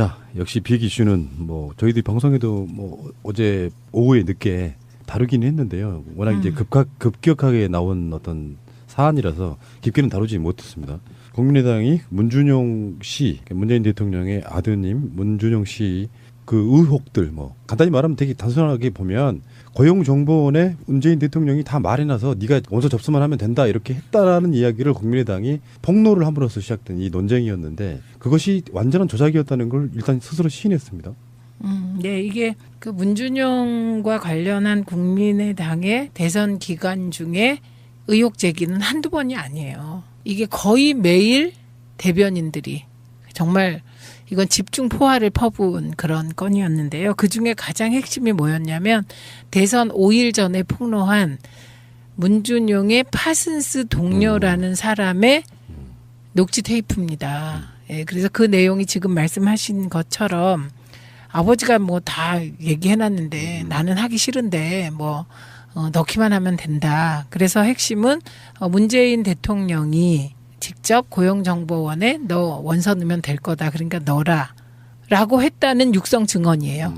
자, 역시 빅 이슈는 뭐 저희들이 방송에도 뭐 어제 오후에 늦게 다루긴 했는데요. 워낙 이제 급격하게 나온 어떤 사안이라서 깊게는 다루지 못했습니다. 국민의당이 문준용 씨, 문재인 대통령의 아드님 문준용 씨 그 의혹들 뭐 간단히 말하면 되게 단순하게 보면 고용정보원에 문재인 대통령이 다 말해놔서 네가 원서 접수만 하면 된다 이렇게 했다라는 이야기를 국민의당이 폭로를 함으로써 시작된 이 논쟁이었는데 그것이 완전한 조작이었다는 걸 일단 스스로 시인했습니다. 네, 이게 그 문준용과 관련한 국민의당의 대선 기간 중에 의혹 제기는 한두 번이 아니에요. 이게 거의 매일 대변인들이 정말 이건 집중 포화를 퍼부은 그런 건이었는데요. 그중에 가장 핵심이 뭐였냐면 대선 5일 전에 폭로한 문준용의 파슨스 동료라는 사람의 녹취 테이프입니다. 예, 그래서 그 내용이 지금 말씀하신 것처럼 아버지가 뭐 다 얘기해놨는데 나는 하기 싫은데 뭐 넣기만 하면 된다. 그래서 핵심은 문재인 대통령이 직접 고용정보원에 너 원서 넣으면 될 거다. 그러니까 넣어라. 라고 했다는 육성 증언이에요.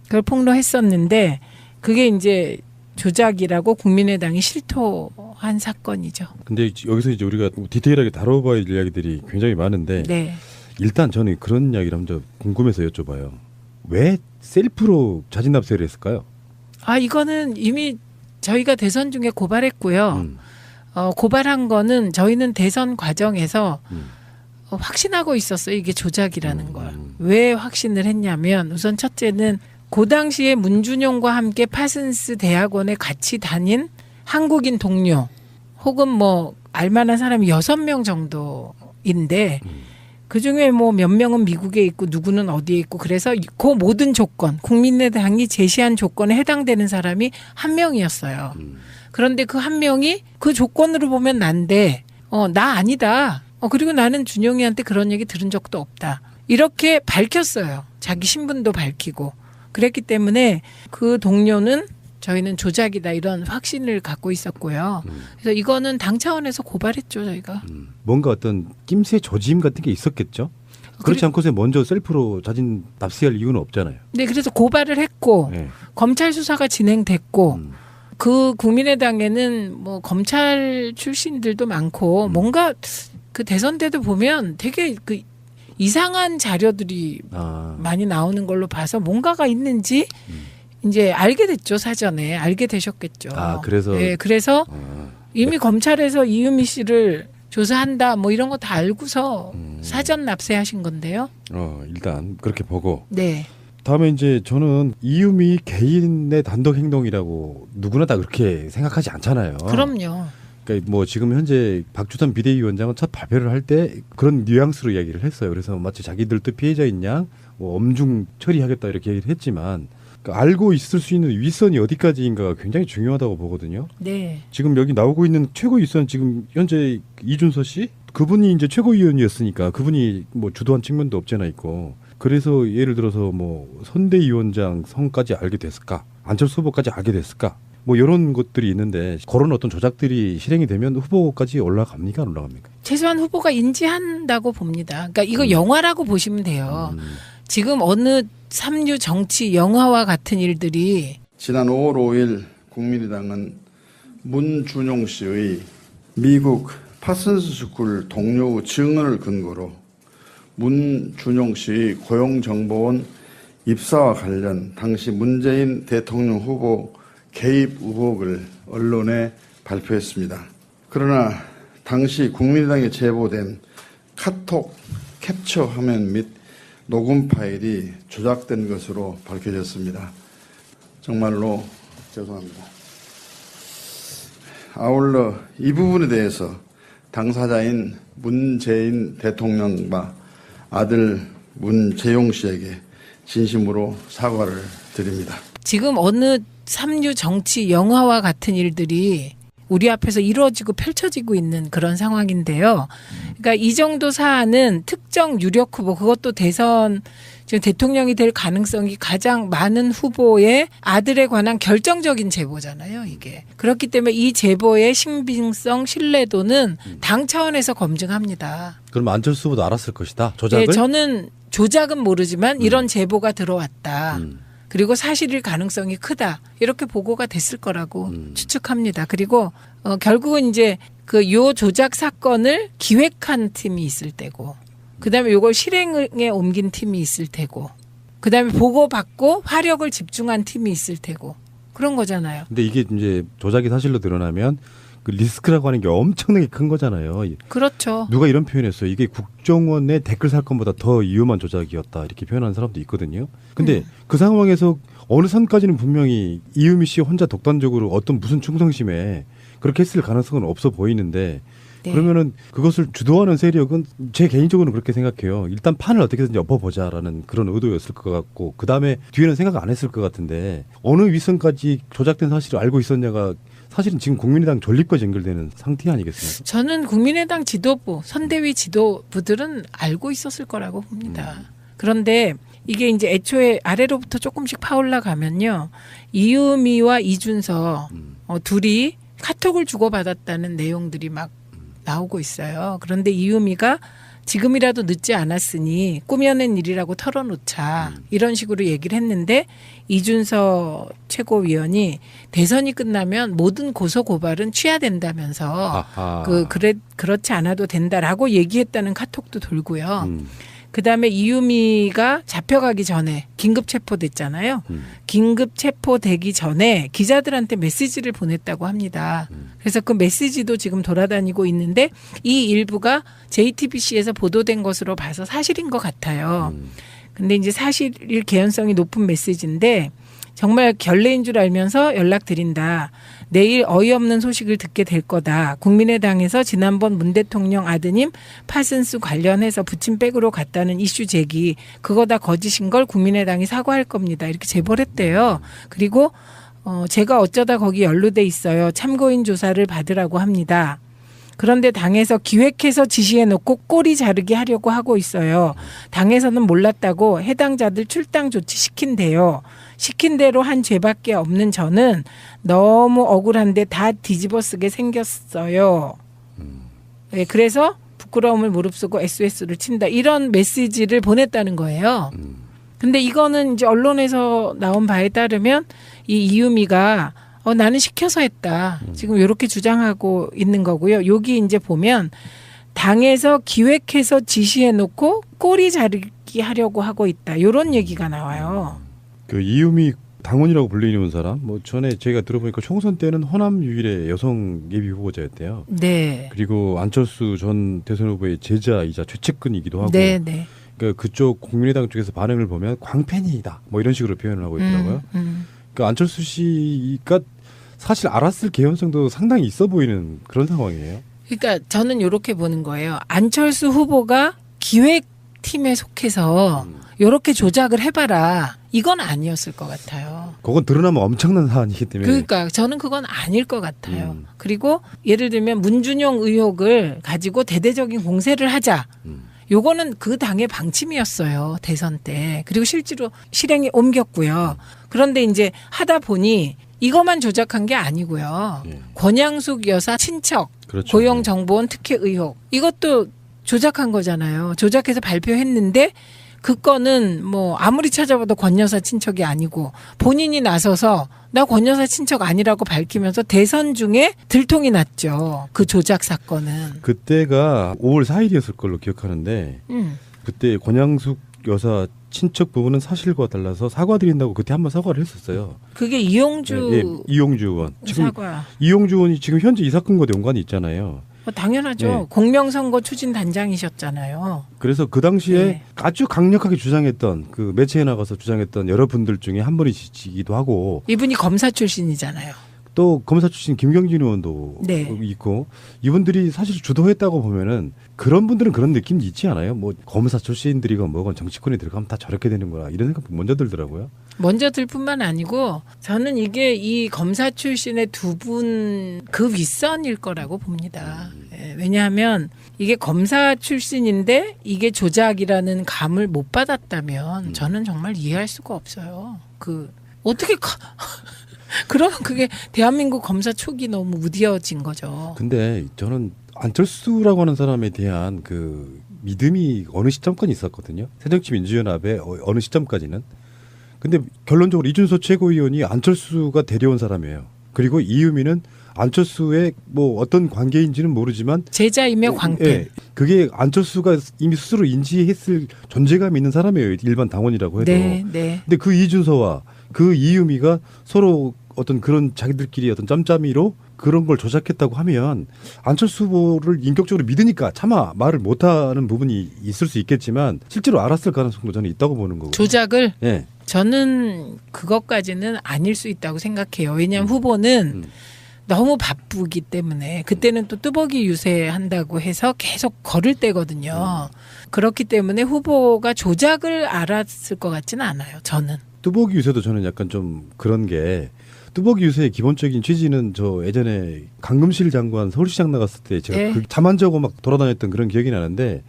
그걸 폭로했었는데 그게 이제 조작이라고 국민의당이 실토한 사건이죠. 근데 여기서 이제 우리가 디테일하게 다뤄봐야 할 이야기들이 굉장히 많은데 네. 일단 저는 그런 이야기를 한번 궁금해서 여쭤봐요. 왜 셀프로 자진 납세를 했을까요? 이거는 이미 저희가 대선 중에 고발했고요. 고발한 거는 저희는 대선 과정에서 확신하고 있었어요. 이게 조작이라는 걸. 왜 확신을 했냐면 우선 첫째는 그 당시에 문준용과 함께 파슨스 대학원에 같이 다닌 한국인 동료 혹은 뭐 알만한 사람이 6명 정도인데 그중에 뭐 몇 명은 미국에 있고 누구는 어디에 있고 그래서 그 모든 조건 국민의당이 제시한 조건에 해당되는 사람이 한 명이었어요. 그런데 그 한 명이 그 조건으로 보면 난데 나 아니다. 그리고 나는 준용이한테 그런 얘기 들은 적도 없다. 이렇게 밝혔어요. 자기 신분도 밝히고. 그랬기 때문에 그 동료는 저희는 조작이다 이런 확신을 갖고 있었고요. 그래서 이거는 당 차원에서 고발했죠 저희가. 뭔가 어떤 낌새 조짐 같은 게 있었겠죠? 그렇지 않고서 먼저 셀프로 자진 납세할 이유는 없잖아요. 네, 그래서 고발을 했고 네. 검찰 수사가 진행됐고 그 국민의당에는 뭐 검찰 출신들도 많고 뭔가 그 대선 때도 보면 되게 그 이상한 자료들이 많이 나오는 걸로 봐서 뭔가가 있는지 이제 알게 됐죠. 사전에 알게 되셨겠죠. 그래서 네, 그래서 이미 검찰에서 이유미 씨를 조사한다 뭐 이런 거 다 알고서 사전 납세하신 건데요. 일단 그렇게 보고. 네. 다음에 이제 저는 이유미 개인의 단독 행동이라고 누구나 다 그렇게 생각하지 않잖아요. 그럼요. 그러니까 뭐 지금 현재 박주선 비대위원장은 첫 발표를 할 때 그런 뉘앙스로 이야기를 했어요. 그래서 마치 자기들도 피해자인 양 뭐 엄중 처리하겠다 이렇게 얘기를 했지만 그러니까 알고 있을 수 있는 윗선이 어디까지인가가 굉장히 중요하다고 보거든요. 네. 지금 지금 여기 나오고 있는 최고 윗선 지금 현재 이준서 씨 그분이 이제 최고위원이었으니까 그분이 뭐 주도한 측면도 없잖아 있고. 그래서 예를 들어서 뭐 선대위원장 성까지 알게 됐을까? 안철수 후보까지 알게 됐을까? 뭐 이런 것들이 있는데 그런 어떤 조작들이 실행이 되면 후보까지 올라갑니까? 안 올라갑니까? 최소한 후보가 인지한다고 봅니다. 그러니까 이거 영화라고 보시면 돼요. 지금 어느 삼류 정치 영화와 같은 일들이 지난 5월 5일 국민의당은 문준용 씨의 미국 파슨스 스쿨 동료 증언을 근거로 문준용 씨의 고용정보원 입사와 관련 당시 문재인 대통령 후보 개입 의혹을 언론에 발표했습니다. 그러나 당시 국민의당에 제보된 카톡 캡처 화면 및 녹음 파일이 조작된 것으로 밝혀졌습니다. 정말로 죄송합니다. 아울러 이 부분에 대해서 당사자인 문재인 대통령과 아들 문재용 씨에게 진심으로 사과를 드립니다. 지금 어느 삼류 정치 영화와 같은 일들이 우리 앞에서 이루어지고 펼쳐지고 있는 그런 상황인데요. 그러니까 이 정도 사안은 특정 유력 후보, 그것도 대선 지금 대통령이 될 가능성이 가장 많은 후보의 아들에 관한 결정적인 제보잖아요, 이게. 그렇기 때문에 이 제보의 신빙성, 신뢰도는 당 차원에서 검증합니다. 그럼 안철수 후보도 알았을 것이다, 조작을? 네, 저는 조작은 모르지만 이런 제보가 들어왔다. 음. 그리고 사실일 가능성이 크다. 이렇게 보고가 됐을 거라고 추측합니다. 그리고 결국은 이제 그 요 조작 사건을 기획한 팀이 있을 때고, 그다음에 요걸 실행에 옮긴 팀이 있을 테고, 그다음에 보고받고 화력을 집중한 팀이 있을 테고, 그런 거잖아요. 근데 이게 이제 조작이 사실로 드러나면 그 리스크라고 하는 게 엄청나게 큰 거잖아요. 그렇죠. 누가 이런 표현했어요. 이게 국정원의 댓글 사건보다 더 위험한 조작이었다. 이렇게 표현하는 사람도 있거든요. 근데 그 상황에서 어느 선까지는 분명히 이유미 씨 혼자 독단적으로 어떤 무슨 충성심에 그렇게 했을 가능성은 없어 보이는데, 네. 그러면은 그것을 주도하는 세력은 제 개인적으로는 그렇게 생각해요. 일단 판을 어떻게든지 엎어보자라는 그런 의도였을 것 같고, 그 다음에 뒤에는 생각 안 했을 것 같은데, 어느 윗선까지 조작된 사실을 알고 있었냐가 사실은 지금 국민의당 존립과 연결되는 상태 아니겠습니까? 저는 국민의당 지도부, 선대위 지도부들은 알고 있었을 거라고 봅니다. 그런데 이게 이제 애초에 아래로부터 조금씩 파올라 가면요, 이유미와 이준서 둘이 카톡을 주고받았다는 내용들이 막 나오고 있어요. 그런데 이유미가 지금이라도 늦지 않았으니 꾸며낸 일이라고 털어놓자, 이런 식으로 얘기를 했는데, 이준서 최고위원이 대선이 끝나면 모든 고소 고발은 취하된다면서 그렇지 않아도 된다라고 얘기했다는 카톡도 돌고요. 그다음에 이유미가 잡혀가기 전에 긴급 체포됐잖아요. 긴급 체포되기 전에 기자들한테 메시지를 보냈다고 합니다. 그래서 그 메시지도 지금 돌아다니고 있는데, 이 일부가 JTBC에서 보도된 것으로 봐서 사실인 것 같아요. 근데 이제 사실일 개연성이 높은 메시지인데, 정말 결례인 줄 알면서 연락드린다. 내일 어이없는 소식을 듣게 될 거다. 국민의당에서 지난번 문 대통령 아드님 파슨스 관련해서 부침백으로 갔다는 이슈 제기, 그거 다 거짓인 걸 국민의당이 사과할 겁니다. 이렇게 제보를 했대요. 그리고 제가 어쩌다 거기 연루돼 있어요. 참고인 조사를 받으라고 합니다. 그런데 당에서 기획해서 지시해놓고 꼬리 자르기 하려고 하고 있어요. 당에서는 몰랐다고 해당자들 출당 조치 시킨대요. 시킨 대로 한 죄밖에 없는 저는 너무 억울한데 다 뒤집어 쓰게 생겼어요. 네, 그래서 부끄러움을 무릅쓰고 SOS를 친다. 이런 메시지를 보냈다는 거예요. 근데 이거는 이제 언론에서 나온 바에 따르면 이 이유미가 나는 시켜서 했다. 지금 이렇게 주장하고 있는 거고요. 여기 이제 보면 당에서 기획해서 지시해놓고 꼬리 자르기 하려고 하고 있다. 이런 얘기가 나와요. 그 이유미 당원이라고 불리는 사람, 뭐 전에 제가 들어보니까 총선 때는 호남 유일의 여성 예비 후보자였대요. 네. 그리고 안철수 전 대선 후보의 제자이자 최측근이기도 하고. 네, 네. 그러니까 그쪽 국민의당 쪽에서 반응을 보면 광팬이다, 뭐 이런 식으로 표현을 하고 있더라고요. 그러니까 안철수 씨가 사실 알았을 개연성도 상당히 있어 보이는 그런 상황이에요. 그러니까 저는 이렇게 보는 거예요. 안철수 후보가 기획팀에 속해서 이렇게 조작을 해봐라, 이건 아니었을 것 같아요. 그건 드러나면 엄청난 사안이기 때문에. 그러니까 저는 그건 아닐 것 같아요. 그리고 예를 들면 문준용 의혹을 가지고 대대적인 공세를 하자. 요거는 그 당의 방침이었어요. 대선 때. 그리고 실제로 실행에 옮겼고요. 그런데 이제 하다 보니 이것만 조작한 게 아니고요. 권양숙 여사 친척, 그렇죠. 고용정보원 특혜 의혹, 이것도 조작한 거잖아요. 조작해서 발표했는데 그 건은 뭐 아무리 찾아봐도 권 여사 친척이 아니고, 본인이 나서서 나 권 여사 친척 아니라고 밝히면서 대선 중에 들통이 났죠. 그 조작 사건은. 그때가 5월 4일이었을 걸로 기억하는데, 그때 권양숙 여사 친척 부분은 사실과 달라서 사과드린다고 그때 한번 사과를 했었어요. 그게 이용주 이용주 의원. 지금 사과. 이용주 의원이 지금 현재 이 사건과 연관이 있잖아요. 당연하죠. 네. 공명선거 추진 단장이셨잖아요. 그래서 그 당시에 네. 아주 강력하게 주장했던, 그 매체에 나가서 주장했던 여러분들 중에 한 분이시기도 하고, 이분이 검사 출신이잖아요. 또 검사 출신 김경진 의원도 네. 있고, 이분들이 사실 주도했다고 보면은 그런 분들은 그런 느낌이 있지 않아요? 뭐 검사 출신들이건 뭐건 정치권에 들어가면 다 저렇게 되는 거라, 이런 생각 먼저 들더라고요. 먼저 들 뿐만 아니고 저는 이게 이 검사 출신의 두 분 그 윗선일 거라고 봅니다. 예, 왜냐하면 이게 검사 출신인데 이게 조작이라는 감을 못 받았다면 저는 정말 이해할 수가 없어요. 어떻게 그러면 그게 대한민국 검사 촉이 너무 무뎌진 거죠. 근데 저는 안철수라고 하는 사람에 대한 그 믿음이 어느 시점까지 있었거든요. 새정치민주연합의 어느 시점까지는. 근데 결론적으로 이준서 최고위원이 안철수가 데려온 사람이에요. 그리고 이유미는 안철수의 뭐 어떤 관계인지는 모르지만 제자이며 광팬. 예, 그게 안철수가 이미 스스로 인지했을 존재감이 있는 사람이에요. 일반 당원이라고 해도. 네, 네. 근데 그 이준서와 그 이유미가 서로 어떤 그런 자기들끼리 어떤 짬짬이로 그런 걸 조작했다고 하면 안철수 후보를 인격적으로 믿으니까 차마 말을 못하는 부분이 있을 수 있겠지만 실제로 알았을 가능성도 저는 있다고 보는 거고. 조작을 예. 저는 그것까지는 아닐 수 있다고 생각해요. 왜냐하면 후보는 너무 바쁘기 때문에 그때는 또 뚜벅이 유세한다고 해서 계속 걸을 때거든요. 그렇기 때문에 후보가 조작을 알았을 것 같지는 않아요. 저는. 뚜벅이 유세도 저는 약간 좀 그런 게 뚜벅이 유세의 기본적인 취지는 저 예전에 강금실 장관 서울시장 나갔을 때 제가 네. 그 잠 안 자고 막 돌아다녔던 그런 기억이 나는데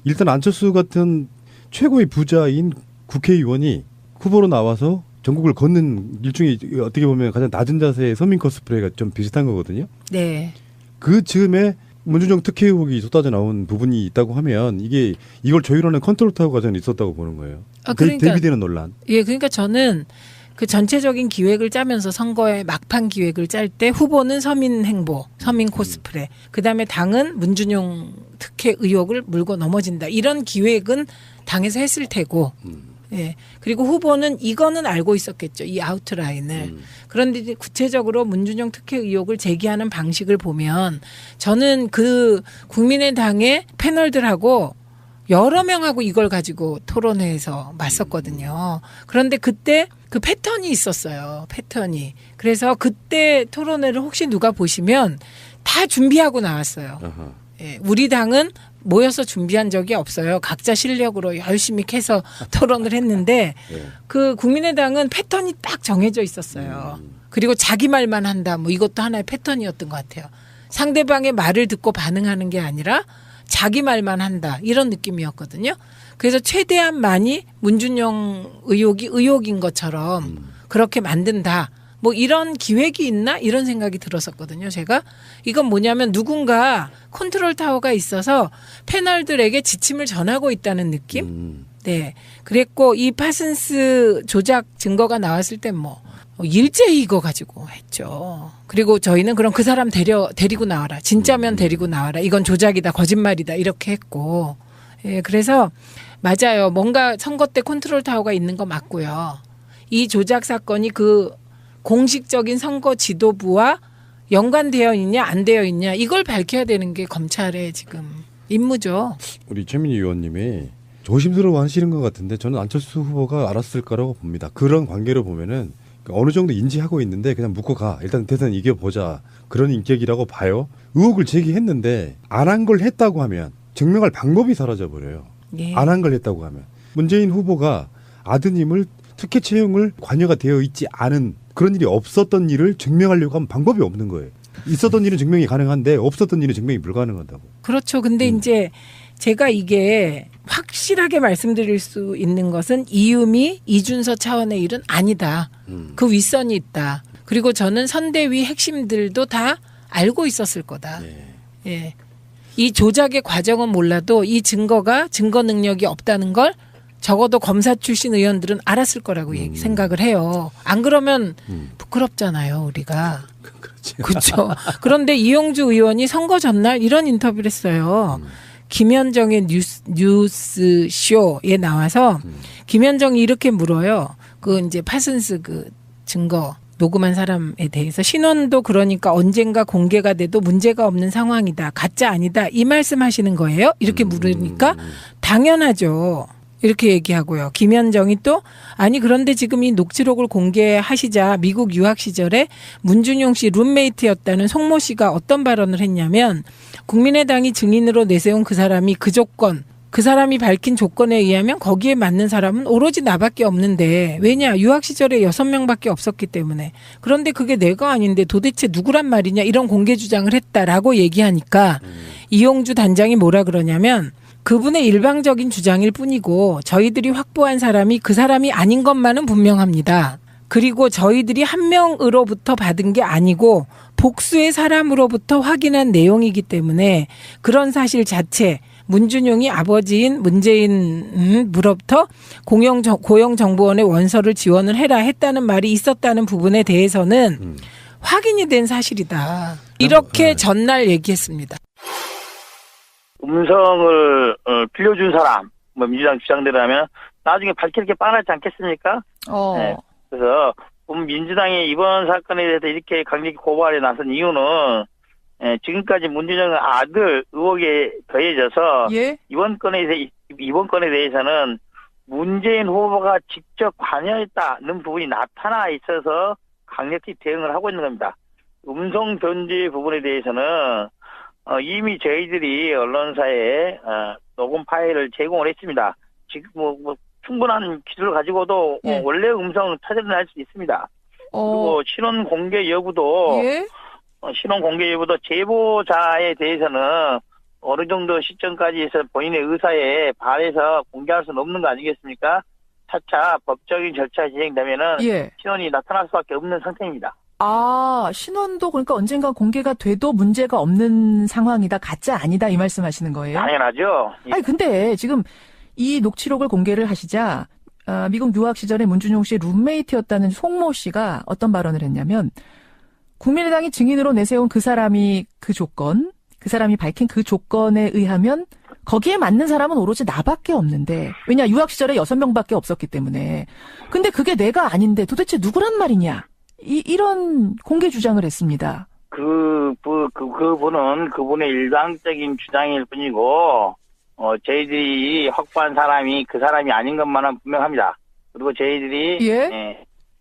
일단 안철수 같은 최고의 부자인 국회의원이 후보로 나와서 전국을 걷는 일종의 어떻게 보면 가장 낮은 자세의 서민 코스프레가 좀 비슷한 거거든요. 네. 그 즈음에 문준영 특혜 의혹이 쏟아져 나온 부분이 있다고 하면 이걸 조율하는 컨트롤 타워가 저는 있었다고 보는 거예요. 그러니까 대비되는 논란. 예, 그러니까 저는 그 전체적인 기획을 짜면서 선거의 막판 기획을 짤 때 후보는 서민 행보, 서민 코스프레, 그다음에 당은 문준용 특혜 의혹을 물고 넘어진다. 이런 기획은 당에서 했을 테고. 예. 그리고 후보는 이거는 알고 있었겠죠. 이 아웃라인을. 그런데 이제 구체적으로 문준용 특혜 의혹을 제기하는 방식을 보면 저는 그 국민의당의 패널들하고 여러 명하고 이걸 가지고 토론회에서 맞섰거든요. 그런데 그때 그 패턴이 있었어요. 패턴이. 그래서 그때 토론회를 혹시 누가 보시면 다 준비하고 나왔어요. 아하. 예, 우리 당은 모여서 준비한 적이 없어요. 각자 실력으로 열심히 캐서 토론을 했는데 예. 그 국민의당은 패턴이 딱 정해져 있었어요. 그리고 자기 말만 한다. 뭐 이것도 하나의 패턴이었던 것 같아요. 상대방의 말을 듣고 반응하는 게 아니라 자기 말만 한다. 이런 느낌이었거든요. 그래서 최대한 많이 문준용 의혹이 의혹인 것처럼 그렇게 만든다. 뭐 이런 기획이 있나 이런 생각이 들었었거든요. 제가 이건 뭐냐면 누군가 컨트롤 타워가 있어서 패널들에게 지침을 전하고 있다는 느낌. 네, 그랬고 이 파슨스 조작 증거가 나왔을 때 뭐 일제히 이거 가지고 했죠. 그리고 저희는 그럼 그 사람 데리고 나와라. 진짜면 데리고 나와라. 이건 조작이다, 거짓말이다 이렇게 했고. 예, 그래서 맞아요. 뭔가 선거 때 컨트롤 타워가 있는 거 맞고요. 이 조작 사건이 그 공식적인 선거 지도부와 연관되어 있냐 안 되어 있냐 이걸 밝혀야 되는 게 검찰의 지금 임무죠. 우리 최민희 의원님이 조심스러워 하시는 것 같은데 저는 안철수 후보가 알았을 거라고 봅니다. 그런 관계로 보면은 어느 정도 인지하고 있는데 그냥 묻고 가. 일단 대선 이겨보자. 그런 인격이라고 봐요. 의혹을 제기했는데 안 한 걸 했다고 하면 증명할 방법이 사라져버려요. 예. 안 한 걸 했다고 하면. 문재인 후보가 아드님을 특혜 채용을 관여가 되어 있지 않은 그런 일이 없었던 일을 증명하려고 하면 방법이 없는 거예요. 있었던 일은 증명이 가능한데 없었던 일은 증명이 불가능하다고. 그렇죠. 근데 이제 제가 이게 확실하게 말씀드릴 수 있는 것은 이유미, 이준서 차원의 일은 아니다. 그 윗선이 있다. 그리고 저는 선대위 핵심들도 다 알고 있었을 거다. 예. 이 조작의 과정은 몰라도 이 증거가 증거 능력이 없다는 걸 적어도 검사 출신 의원들은 알았을 거라고 생각을 해요. 안 그러면 부끄럽잖아요, 우리가. 그렇죠. 그런데 이용주 의원이 선거 전날 이런 인터뷰를 했어요. 김현정의 뉴스쇼에 나와서 김현정이 이렇게 물어요. 그 이제 파슨스 그 증거 녹음한 사람에 대해서 신원도 그러니까 언젠가 공개가 돼도 문제가 없는 상황이다. 가짜 아니다. 이 말씀하시는 거예요? 이렇게 물으니까 당연하죠. 이렇게 얘기하고요. 김현정이 또 아니 그런데 지금 이 녹취록을 공개하시자 미국 유학 시절에 문준용 씨 룸메이트였다는 송모 씨가 어떤 발언을 했냐면 국민의당이 증인으로 내세운 그 사람이 그 조건 그 사람이 밝힌 조건에 의하면 거기에 맞는 사람은 오로지 나밖에 없는데 왜냐 유학 시절에 6명밖에 없었기 때문에 그런데 그게 내가 아닌데 도대체 누구란 말이냐 이런 공개 주장을 했다라고 얘기하니까 이용주 단장이 뭐라 그러냐면 그분의 일방적인 주장일 뿐이고 저희들이 확보한 사람이 그 사람이 아닌 것만은 분명합니다. 그리고 저희들이 한 명으로부터 받은 게 아니고 복수의 사람으로부터 확인한 내용이기 때문에 그런 사실 자체 문준용이 아버지인 문재인으로부터 고용정보원에 원서를 지원을 해라 했다는 말이 있었다는 부분에 대해서는 확인이 된 사실이다. 이렇게 전날 얘기했습니다. 음성을 빌려준 사람, 뭐 민주당 주장대로라면 나중에 밝힐 게 뻔하지 않겠습니까? 네. 그래서 민주당이 이번 사건에 대해서 이렇게 강력히 고발에 나선 이유는 지금까지 문준영 아들 의혹에 더해져서 예? 이번 건에 대해서는 문재인 후보가 직접 관여했다는 부분이 나타나 있어서 강력히 대응을 하고 있는 겁니다. 음성 변제 부분에 대해서는 이미 저희들이 언론사에 녹음 파일을 제공을 했습니다. 지금 뭐 충분한 기술을 가지고도 예. 원래 음성을 찾아낼 수 있습니다. 그리고 신원 공개 여부도 예? 신원 공개 여부도 제보자에 대해서는 어느 정도 시점까지 해서 본인의 의사에 반해서 공개할 수는 없는 거 아니겠습니까? 차차 법적인 절차가 진행되면은 예. 신원이 나타날 수밖에 없는 상태입니다. 아, 신원도 그러니까 언젠가 공개가 돼도 문제가 없는 상황이다. 가짜 아니다. 이 말씀하시는 거예요? 당연하죠. 아니 근데 지금 이 녹취록을 공개를 하시자 미국 유학 시절에 문준용 씨의 룸메이트였다는 송모 씨가 어떤 발언을 했냐면 국민의당이 증인으로 내세운 그 사람이 그 조건, 그 사람이 밝힌 그 조건에 의하면 거기에 맞는 사람은 오로지 나밖에 없는데 왜냐 유학 시절에 6명밖에 없었기 때문에 근데 그게 내가 아닌데 도대체 누구란 말이냐 이런 공개 주장을 했습니다. 그분은 그분의 일방적인 주장일 뿐이고 저희들이 확보한 사람이 그 사람이 아닌 것만은 분명합니다. 그리고 저희들이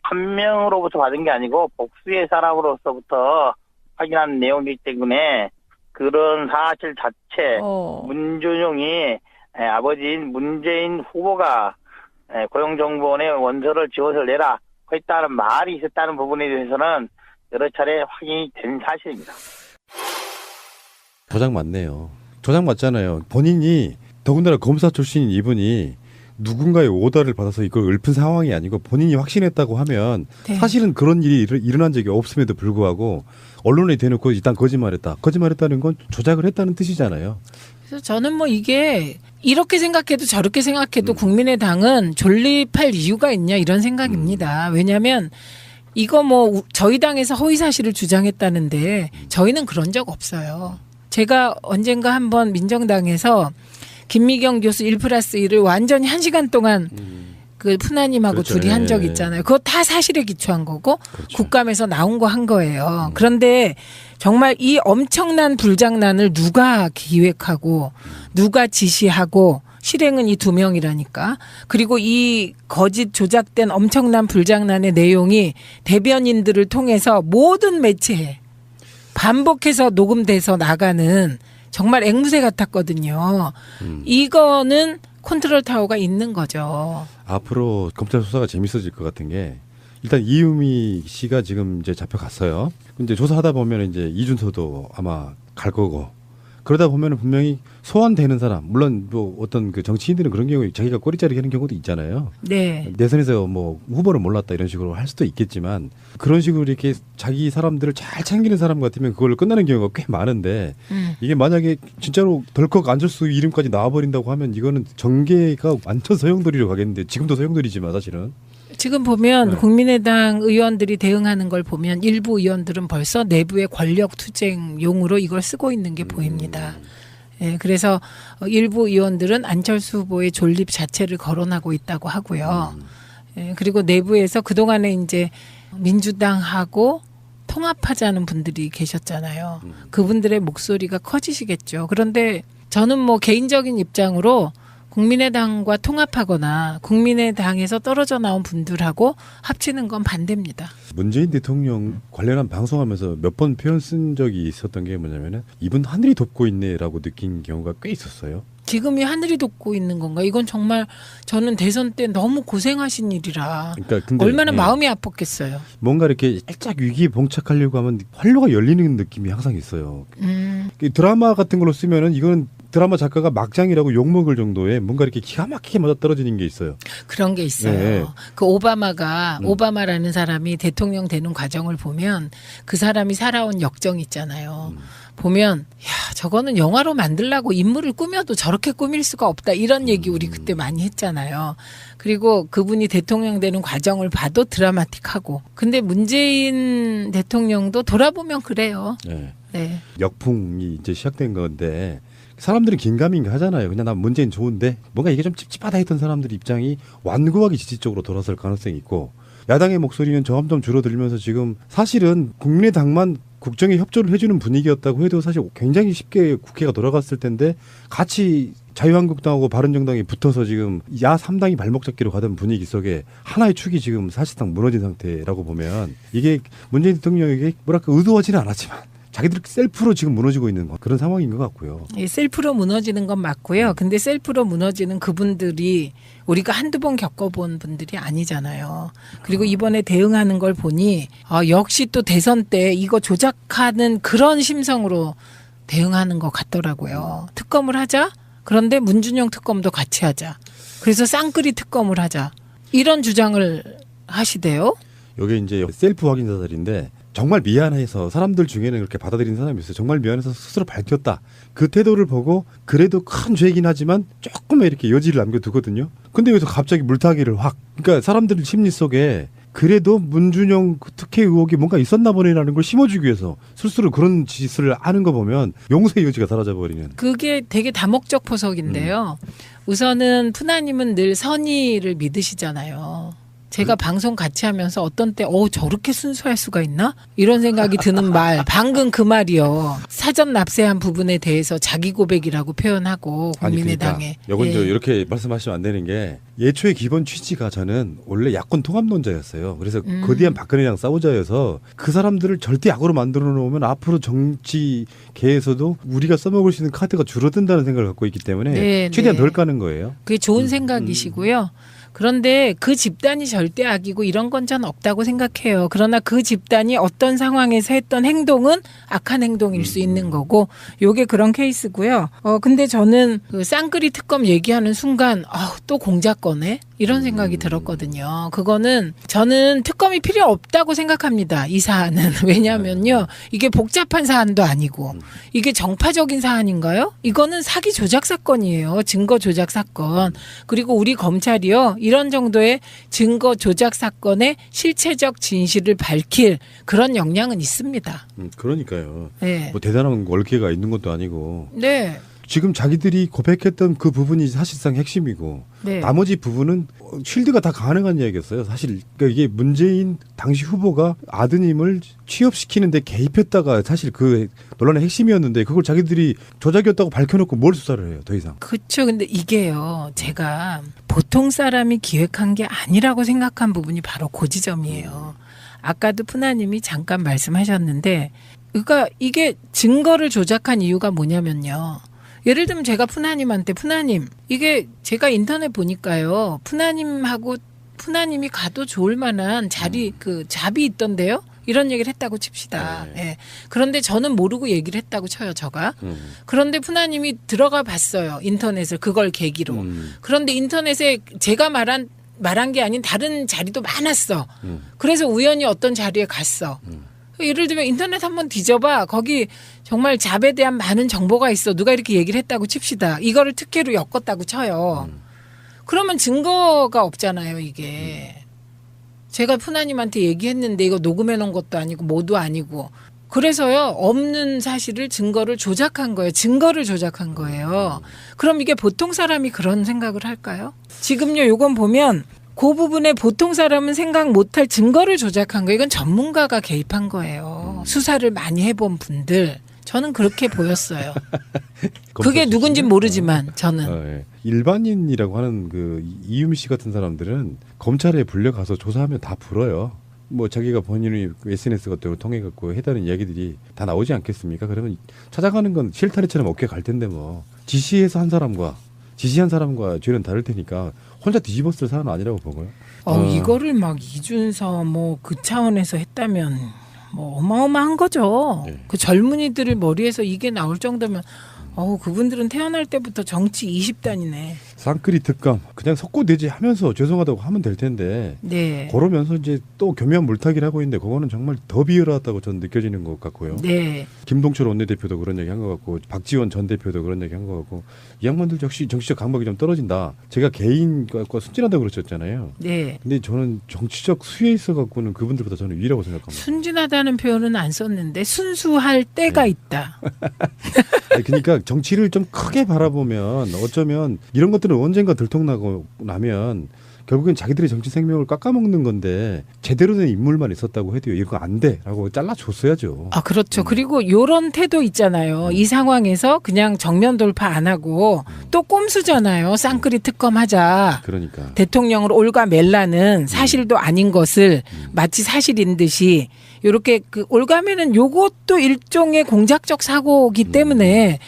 한 명으로부터 받은 게 아니고 복수의 사람으로서부터 확인한 내용이기 때문에 그런 사실 자체 문준용이 아버지인 문재인 후보가 고용정보원에 원서를 지원을 내라 했다는 말이 있었다는 부분에 대해서는 여러 차례 확인이 된 사실입니다. 조작 맞네요. 조작 맞잖아요. 본인이 더군다나 검사 출신인 이분이 누군가의 오더를 받아서 이걸 읊은 상황이 아니고 본인이 확신했다고 하면 네. 사실은 그런 일이 일어난 적이 없음에도 불구하고 언론에 대놓고 일단 거짓말했다. 거짓말했다는 건 조작을 했다는 뜻이잖아요. 그래서 저는 뭐 이게 이렇게 생각해도 저렇게 생각해도 국민의당은 존립할 이유가 있냐 이런 생각입니다. 왜냐하면 이거 뭐 저희 당에서 허위사실을 주장했다는데 저희는 그런 적 없어요. 제가 언젠가 한번 민정당에서 김미경 교수 1+1을 완전히 1시간 동안 그 푸나님하고 그렇죠. 둘이 한 적 있잖아요. 그거 다 사실에 기초한 거고 그렇죠. 국감에서 나온 거 한 거예요. 그런데 정말 이 엄청난 불장난을 누가 기획하고 누가 지시하고 실행은 이 2명이라니까. 그리고 이 거짓 조작된 엄청난 불장난의 내용이 대변인들을 통해서 모든 매체에 반복해서 녹음돼서 나가는 정말 앵무새 같았거든요. 이거는 컨트롤 타워가 있는 거죠. 앞으로 검찰 수사가 재밌어질 것 같은 게 일단 이유미 씨가 지금 이제 잡혀갔어요. 이제 조사하다 보면 이제 이준서도 아마 갈 거고 그러다 보면은 분명히 소환되는 사람 물론 뭐 어떤 그 정치인들은 그런 경우에 자기가 꼬리자리 하는 경우도 있잖아요. 네. 내선에서 뭐 후보를 몰랐다 이런 식으로 할 수도 있겠지만 그런 식으로 이렇게 자기 사람들을 잘 챙기는 사람 같으면 그걸로 끝나는 경우가 꽤 많은데 이게 만약에 진짜로 덜컥 안철수 이름까지 나와버린다고 하면 이거는 정계가 완전 소용돌이로 가겠는데 지금도 소용돌이지만 사실은. 지금 보면 네. 국민의당 의원들이 대응하는 걸 보면 일부 의원들은 벌써 내부의 권력 투쟁용으로 이걸 쓰고 있는 게 보입니다. 예, 그래서 일부 의원들은 안철수 후보의 존립 자체를 거론하고 있다고 하고요. 예, 그리고 내부에서 그동안에 이제 민주당하고 통합하자는 분들이 계셨잖아요. 그분들의 목소리가 커지시겠죠. 그런데 저는 뭐 개인적인 입장으로 국민의당과 통합하거나 국민의당에서 떨어져 나온 분들하고 합치는 건 반대입니다. 문재인 대통령 관련한 방송하면서 몇 번 표현 쓴 적이 있었던 게 뭐냐면은 이분 하늘이 돕고 있네라고 느낀 경우가 꽤 있었어요. 지금이 하늘이 돕고 있는 건가? 이건 정말 저는 대선 때 너무 고생하신 일이라 그러니까 근데 얼마나 마음이 아팠겠어요. 뭔가 이렇게 살짝 위기에 봉착하려고 하면 활로가 열리는 느낌이 항상 있어요. 그 드라마 같은 걸로 쓰면은 이거는 드라마 작가가 막장이라고 욕먹을 정도의 뭔가 이렇게 기가 막히게 맞아떨어지는 게 있어요. 그런 게 있어요. 네. 그 오바마라는 사람이 대통령 되는 과정을 보면 그 사람이 살아온 역정 있잖아요. 보면 야 저거는 영화로 만들려고 인물을 꾸며도 저렇게 꾸밀 수가 없다 이런 얘기 우리 그때 많이 했잖아요. 그리고 그분이 대통령 되는 과정을 봐도 드라마틱하고 근데 문재인 대통령도 돌아보면 그래요. 네. 네. 역풍이 이제 시작된 건데 사람들은 긴가민가 하잖아요. 그냥 난 문재인 좋은데 뭔가 이게 좀 찝찝하다 했던 사람들 입장이 완고하게 지지 쪽으로 돌아설 가능성이 있고 야당의 목소리는 점점 줄어들면서 지금 사실은 국민의당만 국정에 협조를 해주는 분위기였다고 해도 사실 굉장히 쉽게 국회가 돌아갔을 텐데 같이 자유한국당하고 바른정당이 붙어서 지금 야 3당이 발목 잡기로 가던 분위기 속에 하나의 축이 지금 사실상 무너진 상태라고 보면 이게 문재인 대통령에게 뭐랄까 의도하지는 않았지만 자기들 셀프로 지금 무너지고 있는 그런 상황인 것 같고요. 예, 셀프로 무너지는 건 맞고요. 근데 셀프로 무너지는 그분들이 우리가 한두 번 겪어본 분들이 아니잖아요. 그리고 이번에 대응하는 걸 보니 역시 또 대선 때 이거 조작하는 그런 심성으로 대응하는 것 같더라고요. 특검을 하자. 그런데 문준용 특검도 같이 하자. 그래서 쌍끌이 특검을 하자. 이런 주장을 하시대요. 이게 이제 셀프 확인 자살인데 정말 미안해서 사람들 중에는 그렇게 받아들이는 사람이 있어요. 정말 미안해서 스스로 밝혔다. 그 태도를 보고 그래도 큰 죄이긴 하지만 조금 이렇게 여지를 남겨두거든요. 근데 여기서 갑자기 물타기를 확. 그러니까 사람들 심리 속에 그래도 문준용 특혜 의혹이 뭔가 있었나 보네라는 걸 심어주기 위해서 스스로 그런 짓을 하는 거 보면 용서의 여지가 사라져버리는. 그게 되게 다목적 포석인데요. 우선은 푸나님은 늘 선의를 믿으시잖아요. 제가 방송 같이 하면서 어떤 때 저렇게 순수할 수가 있나? 이런 생각이 드는 말. 방금 그 말이요. 사전 납세한 부분에 대해서 자기 고백이라고 표현하고 국민의당에. 이건 이렇게 말씀하시면 안 되는 게 예초의 기본 취지가 저는 원래 야권 통합론자였어요. 그래서 거대한 박근혜랑 싸우자여서 그 사람들을 절대 약으로 만들어 놓으면 앞으로 정치계에서도 우리가 써먹을 수 있는 카드가 줄어든다는 생각을 갖고 있기 때문에 최대한 덜 까는 거예요. 그게 좋은 생각이시고요. 그런데 그 집단이 절대 악이고 이런 건 전 없다고 생각해요. 그러나 그 집단이 어떤 상황에서 했던 행동은 악한 행동일 수 있는 거고 요게 그런 케이스고요. 근데 저는 그 쌍끌이 특검 얘기하는 순간 또 공작거네? 이런 생각이 들었거든요. 그거는 저는 특검이 필요 없다고 생각합니다. 이 사안은. 왜냐하면요. 이게 복잡한 사안도 아니고 이게 정파적인 사안인가요? 이거는 사기 조작 사건이에요. 증거 조작 사건. 그리고 우리 검찰이요. 이런 정도의 증거 조작 사건의 실체적 진실을 밝힐 그런 역량은 있습니다. 그러니까요. 네. 뭐 대단한 얼개가 있는 것도 아니고. 네. 지금 자기들이 고백했던 그 부분이 사실상 핵심이고 네. 나머지 부분은 쉴드가 다 가능한 이야기였어요. 사실 그러니까 이게 문재인 당시 후보가 아드님을 취업시키는데 개입했다가 사실 그 논란의 핵심이었는데 그걸 자기들이 조작이었다고 밝혀놓고 뭘 수사를 해요. 더 이상. 그렇죠. 근데 이게요. 제가 보통 사람이 기획한 게 아니라고 생각한 부분이 바로 그 지점이에요. 아까도 푸나님이 잠깐 말씀하셨는데 그러니까 이게 증거를 조작한 이유가 뭐냐면요. 예를 들면 제가 푸나님한테 푸나님 이게 제가 인터넷 보니까요. 푸나님이 가도 좋을 만한 잡이 있던데요. 이런 얘기를 했다고 칩시다. 네. 그런데 저는 모르고 얘기를 했다고 쳐요. 저가. 그런데 푸나님이 들어가 봤어요. 인터넷을 그걸 계기로. 그런데 인터넷에 제가 말한 게 아닌 다른 자리도 많았어. 그래서 우연히 어떤 자리에 갔어. 예를 들면 인터넷 한번 뒤져봐. 거기 정말 잡에 대한 많은 정보가 있어. 누가 이렇게 얘기를 했다고 칩시다. 이거를 특혜로 엮었다고 쳐요. 그러면 증거가 없잖아요, 이게. 제가 푸나님한테 얘기했는데 이거 녹음해 놓은 것도 아니고 뭐도 아니고. 그래서요, 없는 사실을 증거를 조작한 거예요. 증거를 조작한 거예요. 그럼 이게 보통 사람이 그런 생각을 할까요? 지금요, 요건 보면 그 부분에 보통 사람은 생각 못할 증거를 조작한 거 이건 전문가가 개입한 거예요. 수사를 많이 해본 분들. 저는 그렇게 보였어요. 그게 누군진 모르지만 저는. 일반인이라고 하는 그 이유미 씨 같은 사람들은 검찰에 불려가서 조사하면 다 불어요. 뭐 자기가 본인이 SNS 같은 걸 통해 갖고 해다는 이야기들이 다 나오지 않겠습니까? 그러면 찾아가는 건 실타래처럼 어깨 갈 텐데 뭐 지시한 사람과 죄는 다를 테니까 혼자 뒤집었을 사안은 아니라고 보고요. 이거를 막 이준서 뭐 그 차원에서 했다면 뭐 어마어마한 거죠. 네. 그 젊은이들을 머리에서 이게 나올 정도면 그분들은 태어날 때부터 정치 20단이네. 쌍끌이 특감 그냥 석고대지 하면서 죄송하다고 하면 될 텐데 네. 그러면서 이제 또 교묘한 물타기를 하고 있는데 그거는 정말 더 비열하다고 저는 느껴지는 것 같고요. 네. 김동철 원내대표도 그런 얘기 한 것 같고 박지원 전 대표도 그런 얘기 한 것 같고 이 양반들 역시 정치적 감각이 좀 떨어진다. 제가 개인과 순진하다고 그러셨잖아요. 네. 근데 저는 정치적 수에 있어 갖고는 그분들보다 저는 위라고 생각합니다. 순진하다는 표현은 안 썼는데 순수할 때가 네. 있다. 아니, 그러니까 정치를 좀 크게 바라보면 어쩌면 이런 것들은 언젠가 들통나고 나면 결국엔 자기들의 정치 생명을 깎아먹는 건데 제대로 된 인물만 있었다고 해도 이거 안 돼라고 잘라줬어야죠. 아, 그렇죠. 그리고 요런 태도 있잖아요. 이 상황에서 그냥 정면 돌파 안 하고 또 꼼수잖아요. 쌍끌이 특검하자. 그러니까. 대통령을 올가매라는 사실도 아닌 것을 마치 사실인 듯이 요렇게 그 올가매는 요것도 일종의 공작적 사고이기 때문에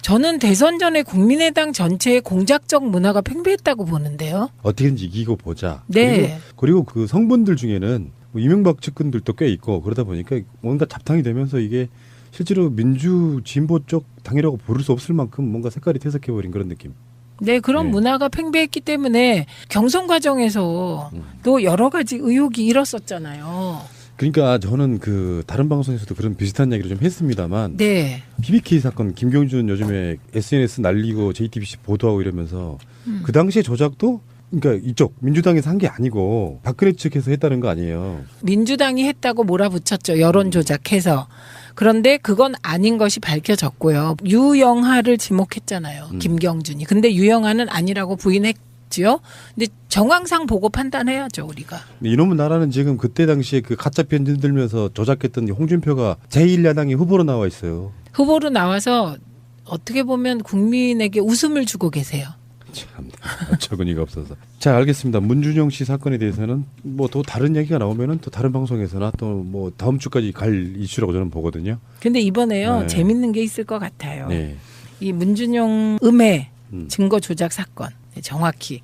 저는 대선 전에 국민의당 전체의 공작적 문화가 팽배했다고 보는데요. 어떻게든지 이기고 보자. 네. 그리고 그 성분들 중에는 뭐 이명박 측근들도 꽤 있고 그러다 보니까 뭔가 잡탕이 되면서 이게 실제로 민주 진보 쪽 당이라고 부를 수 없을 만큼 뭔가 색깔이 퇴색해버린 그런 느낌. 네, 그런 네. 문화가 팽배했기 때문에 경선 과정에서 또 여러 가지 의혹이 일었었잖아요. 그러니까 저는 그 다른 방송에서도 그런 비슷한 얘기를 좀 했습니다만 네. BBK 사건 김경준 요즘에 SNS 날리고 JTBC 보도하고 이러면서 그 당시에 조작도 그러니까 이쪽 민주당에서 한 게 아니고 박근혜 측에서 했다는 거 아니에요. 민주당이 했다고 몰아붙였죠. 여론 조작해서. 그런데 그건 아닌 것이 밝혀졌고요. 유영하를 지목했잖아요. 김경준이. 근데 유영하는 아니라고 부인했지요. 근데 정황상 보고 판단해야죠, 우리가. 이놈의 나라는 지금 그때 당시에 그 가짜 편지 들면서 조작했던 홍준표가 제1야당의 후보로 나와 있어요. 후보로 나와서 어떻게 보면 국민에게 웃음을 주고 계세요. 참 어처구니가 없어서. 자, 알겠습니다. 문준용 씨 사건에 대해서는 뭐 또 다른 얘기가 나오면은 또 다른 방송에서나 또 뭐 다음 주까지 갈 이슈라고 저는 보거든요. 근데 이번에요. 네. 재밌는 게 있을 것 같아요. 네. 이 문준용 음해 증거 조작 사건. 정확히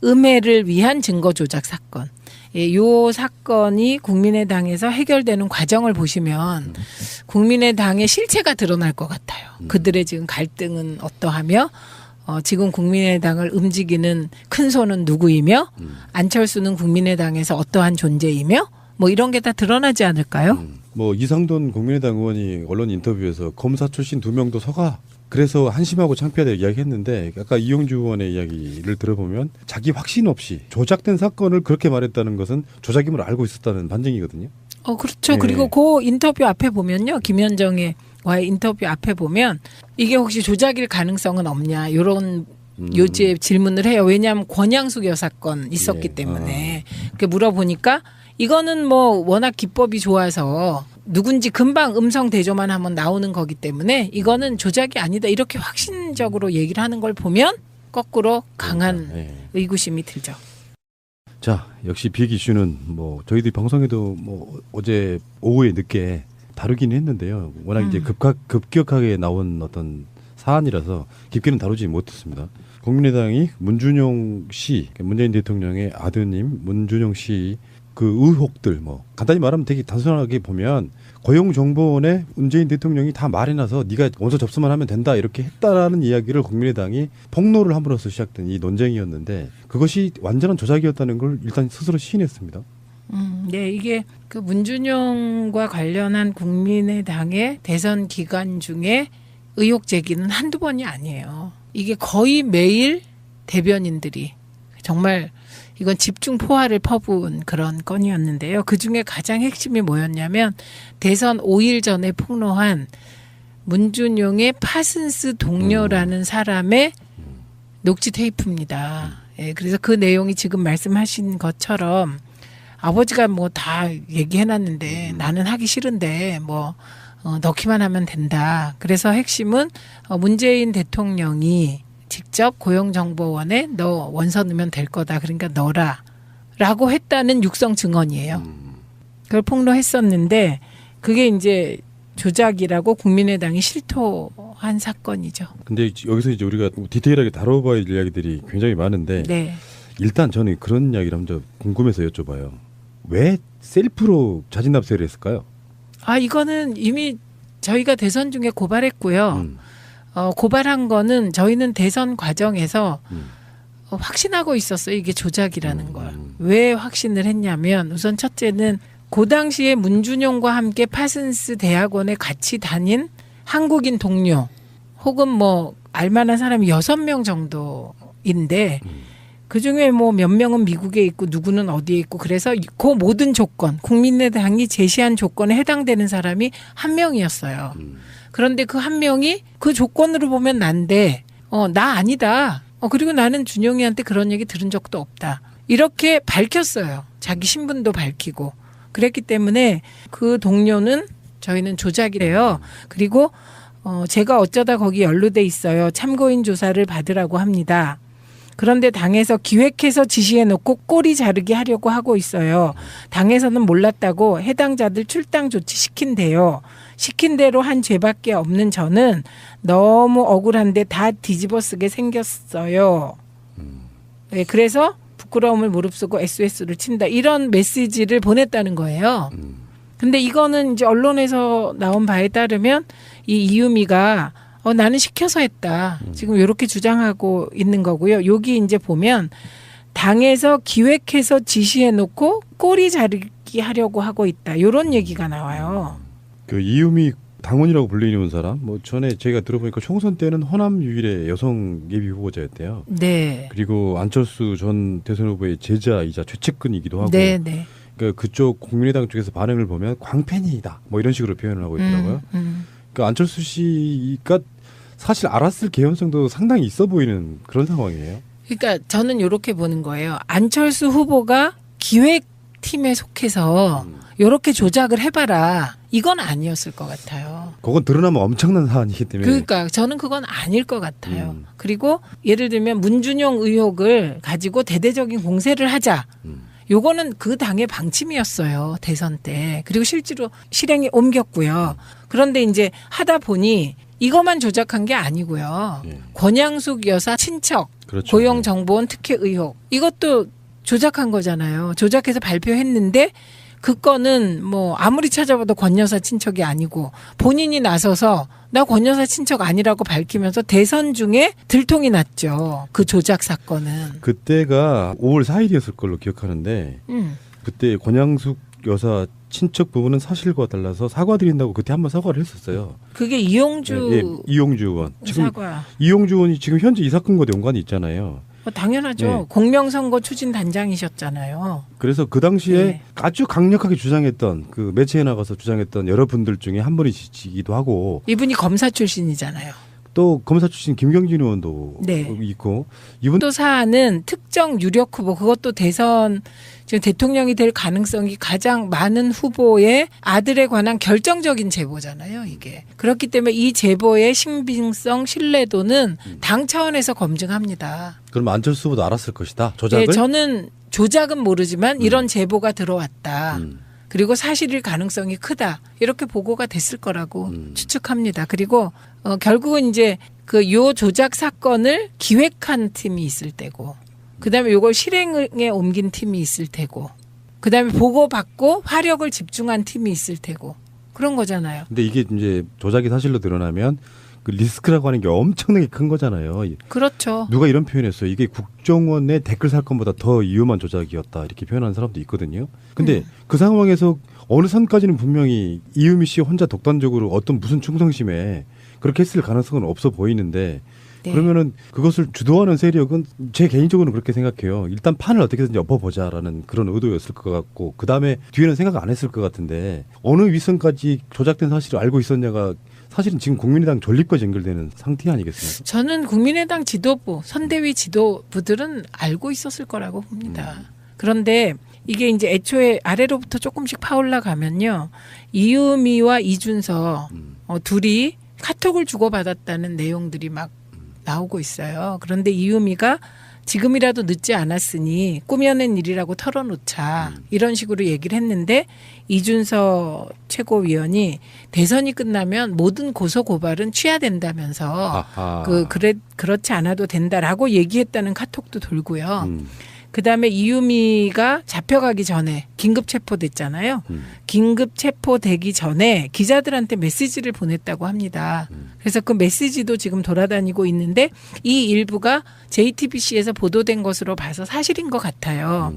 음해를 위한 증거 조작 사건. 이 사건이 국민의당에서 해결되는 과정을 보시면 국민의당의 실체가 드러날 것 같아요. 그들의 지금 갈등은 어떠하며 지금 국민의당을 움직이는 큰 손은 누구이며 안철수는 국민의당에서 어떠한 존재이며 뭐 이런 게 다 드러나지 않을까요? 뭐 이상돈 국민의당 의원이 언론 인터뷰에서 검사 출신 2명도 서가 그래서 한심하고 창피하다 이야기했는데 아까 이용주 의원의 이야기를 들어보면 자기 확신 없이 조작된 사건을 그렇게 말했다는 것은 조작임을 알고 있었다는 반증이거든요. 그렇죠. 네. 그리고 그 인터뷰 앞에 보면요. 김현정의 와의 인터뷰 앞에 보면 이게 혹시 조작일 가능성은 없냐 이런 요지의 질문을 해요. 왜냐하면 권양숙 여사 건 있었기 네. 때문에 그렇게 물어보니까 이거는 뭐 워낙 기법이 좋아서 누군지 금방 음성 대조만 하면 나오는 거기 때문에 이거는 조작이 아니다 이렇게 확신적으로 얘기를 하는 걸 보면 거꾸로 강한 네. 의구심이 들죠. 자, 역시 빅 이슈는 뭐 저희들이 방송에도 뭐 어제 오후에 늦게 다루긴 했는데요. 워낙 이제 급격하게 나온 어떤 사안이라서 깊게는 다루지 못했습니다. 국민의당이 문준용 씨, 문재인 대통령의 아드님 문준용 씨 그 의혹들 뭐 간단히 말하면 되게 단순하게 보면 고용정보원에 문재인 대통령이 다 말해놔서 네가 원서 접수만 하면 된다 이렇게 했다라는 이야기를 국민의당이 폭로를 함으로써 시작된 이 논쟁이었는데 그것이 완전한 조작이었다는 걸 일단 스스로 시인했습니다. 네, 이게 그 문준용과 관련한 국민의당의 대선 기간 중에 의혹 제기는 한두 번이 아니에요. 이게 거의 매일 대변인들이 정말 이건 집중 포화를 퍼부은 그런 건이었는데요. 그중에 가장 핵심이 뭐였냐면 대선 5일 전에 폭로한 문준용의 파슨스 동료라는 사람의 녹취 테이프입니다. 예, 그래서 그 내용이 지금 말씀하신 것처럼 아버지가 뭐 다 얘기해놨는데 나는 하기 싫은데 뭐 넣기만 하면 된다. 그래서 핵심은 문재인 대통령이 직접 고용정보원에 너 원서 넣으면 될 거다. 그러니까 넣어라. 라고 했다는 육성 증언이에요. 그걸 폭로했었는데 그게 이제 조작이라고 국민의당이 실토한 사건이죠. 근데 여기서 이제 우리가 디테일하게 다뤄봐야 할 이야기들이 굉장히 많은데 네. 일단 저는 그런 이야기를 한번 궁금해서 여쭤봐요. 왜 셀프로 자진납세를 했을까요? 이거는 이미 저희가 대선 중에 고발했고요. 고발한 거는 저희는 대선 과정에서 확신하고 있었어요. 이게 조작이라는 걸. 왜 확신을 했냐면 우선 첫째는 그 당시에 문준용과 함께 파슨스 대학원에 같이 다닌 한국인 동료 혹은 뭐 알만한 사람이 6명 정도인데 그중에 뭐 몇 명은 미국에 있고 누구는 어디에 있고 그래서 그 모든 조건 국민의당이 제시한 조건에 해당되는 사람이 한 명이었어요. 그런데 그 한 명이 그 조건으로 보면 난데 나 아니다. 그리고 나는 준용이한테 그런 얘기 들은 적도 없다. 이렇게 밝혔어요. 자기 신분도 밝히고. 그랬기 때문에 그 동료는 저희는 조작이래요. 그리고 제가 어쩌다 거기 연루돼 있어요. 참고인 조사를 받으라고 합니다. 그런데 당에서 기획해서 지시해놓고 꼬리 자르기 하려고 하고 있어요. 당에서는 몰랐다고 해당자들 출당 조치 시킨대요. 시킨 대로 한 죄밖에 없는 저는 너무 억울한데 다 뒤집어 쓰게 생겼어요. 네, 그래서 부끄러움을 무릅쓰고 SOS를 친다. 이런 메시지를 보냈다는 거예요. 근데 이거는 이제 언론에서 나온 바에 따르면 이 이유미가 나는 시켜서 했다. 지금 이렇게 주장하고 있는 거고요. 여기 이제 보면 당에서 기획해서 지시해놓고 꼬리 자르기 하려고 하고 있다. 이런 얘기가 나와요. 그 이유미 당원이라고 불리는 사람, 뭐 전에 저희가 들어보니까 총선 때는 호남 유일의 여성 예비 후보자였대요. 네. 그리고 안철수 전 대선 후보의 제자이자 최측근이기도 하고. 네, 네. 그러니까 그쪽 국민의당 쪽에서 반응을 보면 광팬이다. 뭐 이런 식으로 표현을 하고 있더라고요. 그러니까 안철수 씨가 사실 알았을 개연성도 상당히 있어 보이는 그런 상황이에요. 그러니까 저는 이렇게 보는 거예요. 안철수 후보가 기획팀에 속해서 이렇게 조작을 해봐라. 이건 아니었을 것 같아요. 그건 드러나면 엄청난 사안이기 때문에. 그러니까 저는 그건 아닐 것 같아요. 그리고 예를 들면 문준용 의혹을 가지고 대대적인 공세를 하자. 요거는 그 당의 방침이었어요. 대선 때. 그리고 실제로 실행에 옮겼고요. 그런데 이제 하다 보니 이것만 조작한 게 아니고요. 권양숙 여사 친척, 그렇죠. 고용정보원 특혜 의혹. 이것도 조작한 거잖아요. 조작해서 발표했는데 그 건은 뭐 아무리 찾아봐도 권 여사 친척이 아니고 본인이 나서서 나 권 여사 친척 아니라고 밝히면서 대선 중에 들통이 났죠. 그 조작 사건은. 그때가 5월 4일이었을 걸로 기억하는데 그때 권양숙 여사 친척 부분은 사실과 달라서 사과드린다고 그때 한번 사과를 했었어요. 그게 이용주 이용주 의원. 지금 사과. 이용주 의원이 지금 현재 이 사건과 연관이 있잖아요. 당연하죠. 네. 공명선거 추진 단장이셨잖아요. 그래서 그 당시에 네. 아주 강력하게 주장했던 그 매체에 나가서 주장했던 여러분들 중에 한 분이시기도 하고 이분이 검사 출신이잖아요. 또 검사 출신 김경진 의원도 네. 있고 이분 또 사안은 특정 유력 후보 그것도 대선 지금 대통령이 될 가능성이 가장 많은 후보의 아들에 관한 결정적인 제보잖아요. 이게 그렇기 때문에 이 제보의 신빙성 신뢰도는 당 차원에서 검증합니다. 그럼 안철수 후보도 알았을 것이다. 조작을. 네, 저는 조작은 모르지만 이런 제보가 들어왔다. 그리고 사실일 가능성이 크다. 이렇게 보고가 됐을 거라고 추측합니다. 그리고 결국은 이제 그 요 조작 사건을 기획한 팀이 있을 때고 그다음에 요걸 실행에 옮긴 팀이 있을 테고 그다음에 보고받고 화력을 집중한 팀이 있을 테고 그런 거잖아요. 근데 이게 이제 조작이 사실로 드러나면 그 리스크라고 하는 게 엄청나게 큰 거잖아요. 그렇죠. 누가 이런 표현했어요. 이게 국정원의 댓글 사건보다 더 위험한 조작이었다. 이렇게 표현하는 사람도 있거든요. 근데 그 상황에서 어느 선까지는 분명히 이유미 씨 혼자 독단적으로 어떤 무슨 충성심에 그렇게 했을 가능성은 없어 보이는데 네. 그러면은 그것을 주도하는 세력은 제 개인적으로는 그렇게 생각해요. 일단 판을 어떻게든지 엎어보자라는 그런 의도였을 것 같고 그다음에 뒤에는 생각 안 했을 것 같은데 어느 위선까지 조작된 사실을 알고 있었냐가 사실은 지금 국민의당 존립과 연결되는 상태 아니겠습니까? 저는 국민의당 지도부, 선대위 지도부들은 알고 있었을 거라고 봅니다. 그런데 이게 이제 애초에 아래로부터 조금씩 파올라 가면요. 이유미와 이준서 둘이 카톡을 주고받았다는 내용들이 막 나오고 있어요. 그런데 이유미가 지금이라도 늦지 않았으니 꾸며낸 일이라고 털어놓자 이런 식으로 얘기를 했는데 이준서 최고위원이 대선이 끝나면 모든 고소 고발은 취하된다면서 그렇지 않아도 된다라고 얘기했다는 카톡도 돌고요. 그다음에 이유미가 잡혀가기 전에 긴급 체포됐잖아요. 긴급 체포되기 전에 기자들한테 메시지를 보냈다고 합니다. 그래서 그 메시지도 지금 돌아다니고 있는데 이 일부가 JTBC에서 보도된 것으로 봐서 사실인 것 같아요.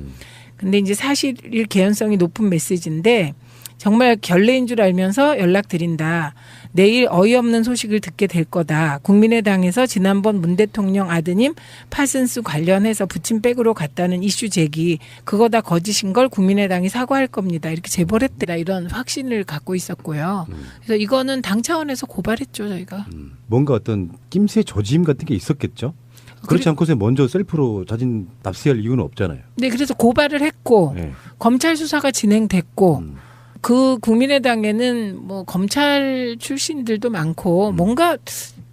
근데 이제 사실일 개연성이 높은 메시지인데 정말 결례인 줄 알면서 연락드린다. 내일 어이없는 소식을 듣게 될 거다. 국민의당에서 지난번 문 대통령 아드님 파슨스 관련해서 부침백으로 갔다는 이슈 제기 그거 다 거짓인 걸 국민의당이 사과할 겁니다. 이렇게 제보를 했다. 이런 확신을 갖고 있었고요. 그래서 이거는 당 차원에서 고발했죠. 저희가. 뭔가 어떤 낌새 조짐 같은 게 있었겠죠? 그렇지 않고서 먼저 셀프로 자진 납세할 이유는 없잖아요. 네. 그래서 고발을 했고 네. 검찰 수사가 진행됐고 그 국민의당에는 뭐 검찰 출신들도 많고 뭔가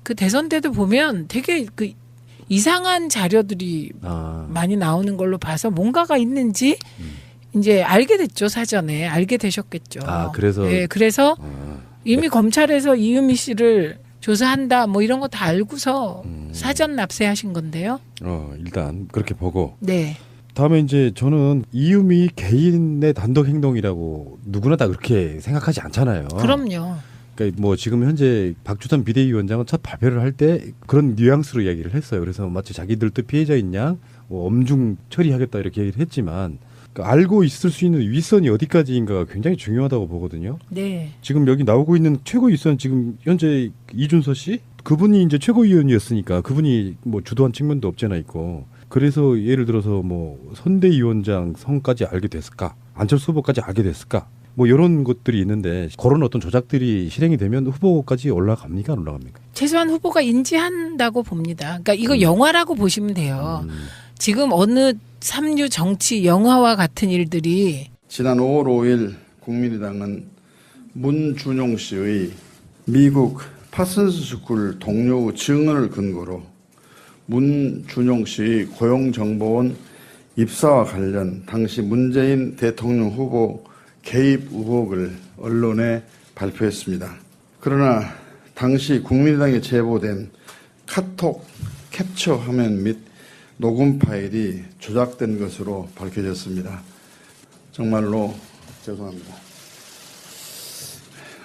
그 대선 때도 보면 되게 그 이상한 자료들이 많이 나오는 걸로 봐서 뭔가가 있는지 이제 알게 됐죠. 사전에 알게 되셨겠죠. 그래서 네, 그래서 이미 검찰에서 이유미 씨를 조사한다 뭐 이런 거 다 알고서 사전 납세하신 건데요. 일단 그렇게 보고. 네. 다음에 이제 저는 이유미 개인의 단독 행동이라고 누구나 다 그렇게 생각하지 않잖아요. 그럼요. 그러니까 뭐 지금 현재 박주선 비대위원장은 첫 발표를 할 때 그런 뉘앙스로 이야기를 했어요. 그래서 마치 자기들도 피해자인 양 뭐 엄중 처리하겠다 이렇게 얘기를 했지만 그러니까 알고 있을 수 있는 윗선이 어디까지인가가 굉장히 중요하다고 보거든요. 네. 지금 여기 나오고 있는 최고 윗선 지금 현재 이준서 씨 그분이 이제 최고위원이었으니까 그분이 뭐 주도한 측면도 없잖아 있고. 그래서 예를 들어서 뭐 선대위원장 성까지 알게 됐을까? 안철수 후보까지 알게 됐을까? 뭐 이런 것들이 있는데 그런 어떤 조작들이 실행이 되면 후보까지 올라갑니까? 안 올라갑니까? 최소한 후보가 인지한다고 봅니다. 그러니까 이거 영화라고 보시면 돼요. 지금 어느 삼류 정치 영화와 같은 일들이 지난 5월 5일 국민의당은 문준용 씨의 미국 파슨스 스쿨 동료 증언을 근거로 문준용 씨의 고용정보원 입사와 관련 당시 문재인 대통령 후보 개입 의혹을 언론에 발표했습니다. 그러나 당시 국민의당에 제보된 카톡 캡처 화면 및 녹음 파일이 조작된 것으로 밝혀졌습니다. 정말로 죄송합니다.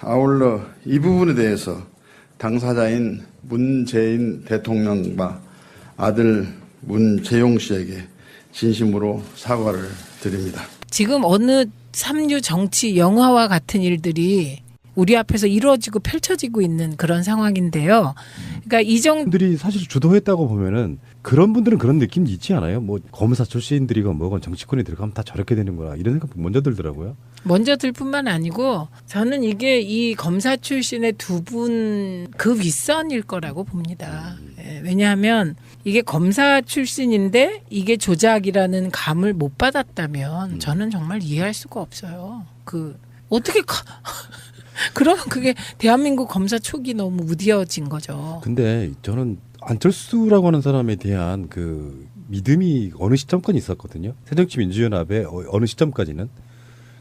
아울러 이 부분에 대해서 당사자인 문재인 대통령과 아들 문재용 씨에게 진심으로 사과를 드립니다. 지금 어느 삼류 정치 영화와 같은 일들이 우리 앞에서 이루어지고 펼쳐지고 있는 그런 상황인데요. 그러니까 이 정도 들이 사실 주도했다고 보면은 그런 분들은 그런 느낌이 있지 않아요? 뭐 검사 출신들이건 뭐건 정치권에 들어가면 다 저렇게 되는구나 이런 생각 먼저 들더라고요. 먼저 들 뿐만 아니고 저는 이게 이 검사 출신의 두 분 그 윗선일 거라고 봅니다. 예, 왜냐하면 이게 검사 출신인데 이게 조작이라는 감을 못 받았다면 저는 정말 이해할 수가 없어요. 그 어떻게 그러면 그게 대한민국 검사 촉이 너무 무디어진 거죠. 근데 저는 안철수라고 하는 사람에 대한 그 믿음이 어느 시점까지 있었거든요. 새정치민주연합의 어느 시점까지는.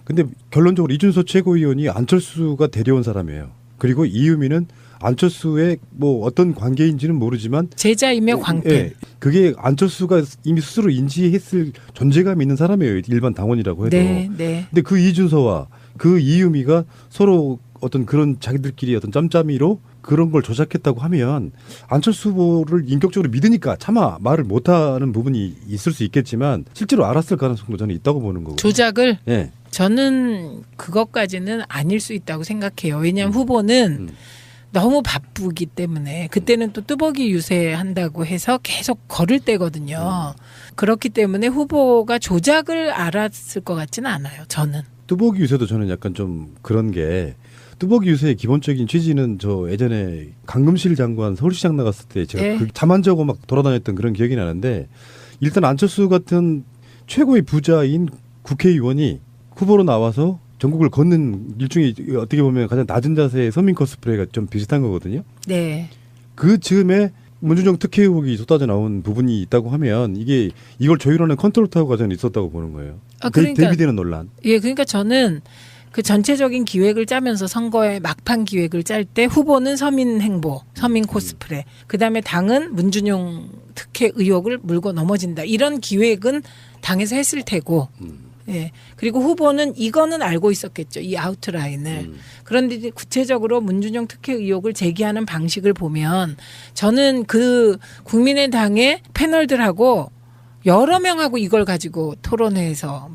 근데 결론적으로 이준서 최고위원이 안철수가 데려온 사람이에요. 그리고 이유미는 안철수의 뭐 어떤 관계인지는 모르지만 제자이며 광팬. 예, 그게 안철수가 이미 스스로 인지했을 존재감이 있는 사람이에요. 일반 당원이라고 해도. 네, 네. 근데 그 이준서와 그 이유미가 서로 어떤 그런 자기들끼리 어떤 짬짬이로 그런 걸 조작했다고 하면 안철수 후보를 인격적으로 믿으니까 차마 말을 못하는 부분이 있을 수 있겠지만 실제로 알았을 가능성도 저는 있다고 보는 거고. 조작을? 예. 저는 그것까지는 아닐 수 있다고 생각해요. 왜냐하면 후보는 너무 바쁘기 때문에 그때는 또 뚜벅이 유세한다고 해서 계속 걸을 때거든요. 그렇기 때문에 후보가 조작을 알았을 것 같지는 않아요. 저는. 뚜벅이 유세도 저는 약간 좀 그런 게 뚜벅이 유세의 기본적인 취지는 저 예전에 강금실 장관 서울시장 나갔을 때 제가 네. 그 잠안자고 막 돌아다녔던 그런 기억이 나는데 일단 안철수 같은 최고의 부자인 국회의원이 후보로 나와서 전국을 걷는 일종의 어떻게 보면 가장 낮은 자세의 서민 코스프레가 좀 비슷한 거거든요. 네. 그 즈음에 문준용 특혜 의혹이 쏟아져 나온 부분이 있다고 하면 이게 이걸 조율하는 컨트롤 타워 과정이 있었다고 보는 거예요. 그러니까, 대비되는 논란. 예, 그러니까 저는 그 전체적인 기획을 짜면서 선거의 막판 기획을 짤 때 후보는 서민 행보, 서민 코스프레, 그다음에 당은 문준용 특혜 의혹을 물고 넘어진다. 이런 기획은 당에서 했을 테고 예. 그리고 후보는 이거는 알고 있었겠죠. 이 아웃라인을. 그런데 이제 구체적으로 문준용 특혜 의혹을 제기하는 방식을 보면 저는 그 국민의당의 패널들하고 여러 명하고 이걸 가지고 토론회에서